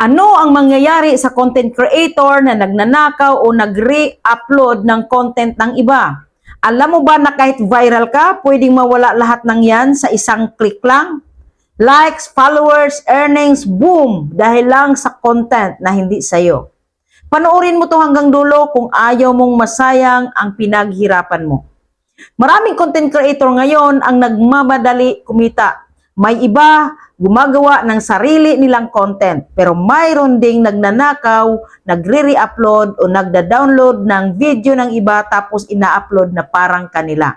Ano ang mangyayari sa content creator na nagnanakaw o nag-re-upload ng content ng iba? Alam mo ba na kahit viral ka, pwedeng mawala lahat ng yan sa isang click lang? Likes, followers, earnings, boom! Dahil lang sa content na hindi sa'yo. Panoorin mo to hanggang dulo kung ayaw mong masayang ang pinaghirapan mo. Maraming content creator ngayon ang nagmamadali kumita. May iba gumagawa ng sarili nilang content, pero mayroon ding nagnanakaw, nagre-re-upload o nagda-download ng video ng iba tapos ina-upload na parang kanila.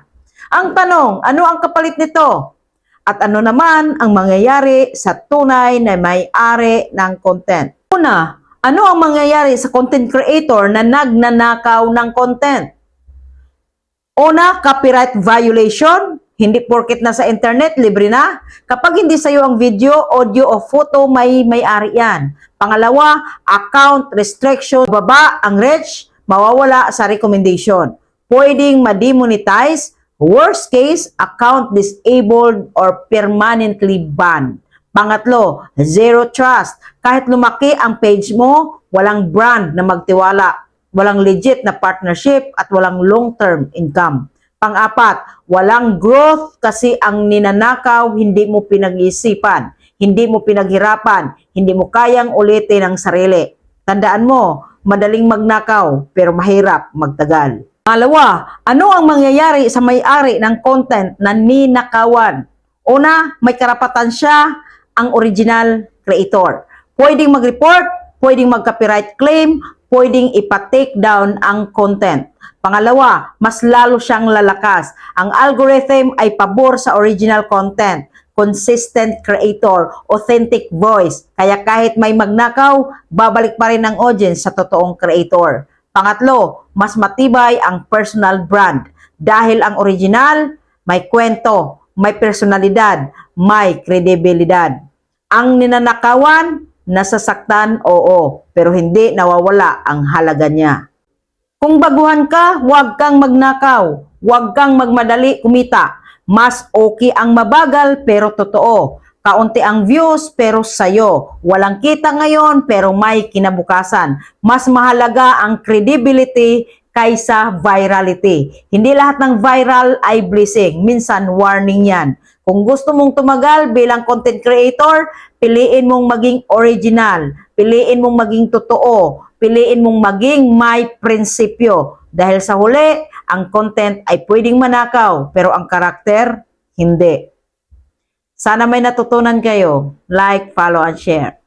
Ang tanong, ano ang kapalit nito? At ano naman ang mangyayari sa tunay na may-ari ng content? Una, ano ang mangyayari sa content creator na nagnanakaw ng content? Una, copyright violation. Hindi porket na sa internet, libre na. Kapag hindi sa'yo ang video, audio o photo, may-ari yan. Pangalawa, account restriction. Baba ang reach, mawawala sa recommendation. Pwedeng ma-demonetize. Worst case, account disabled or permanently banned. Pangatlo, zero trust. Kahit lumaki ang page mo, walang brand na magtiwala. Walang legit na partnership at walang long-term income. Pang-apat, walang growth kasi ang ninanakaw hindi mo pinag-iisipan, hindi mo pinaghirapan, hindi mo kayang ulitin ang sarili. Tandaan mo, madaling magnakaw pero mahirap magtagal. Pangalawa, ano ang mangyayari sa may-ari ng content na ninakawan? Una, may karapatan siya, ang original creator. Pwedeng mag-report, pwedeng mag-copyright claim, pwedeng ipa-take down ang content. Pangalawa, mas lalo siyang lalakas. Ang algorithm ay pabor sa original content, consistent creator, authentic voice. Kaya kahit may magnakaw, babalik pa rin ang audience sa totoong creator. Pangatlo, mas matibay ang personal brand. Dahil ang original, may kwento, may personalidad, may kredibilidad. Ang ninanakawan, nasasaktan, oo, pero hindi nawawala ang halaga niya. Kung baguhan ka, huwag kang magnakaw, huwag kang magmadali kumita. Mas okay ang mabagal pero totoo. Kaunti ang views pero sayo. Walang kita ngayon pero may kinabukasan. Mas mahalaga ang credibility kaysa virality. Hindi lahat ng viral ay blessing. Minsan warning yan. Kung gusto mong tumagal bilang content creator, piliin mong maging original. Piliin mong maging totoo. Piliin mong maging may prinsipyo. Dahil sa huli, ang content ay pwedeng manakaw, pero ang karakter, hindi. Sana may natutunan kayo. Like, follow, and share.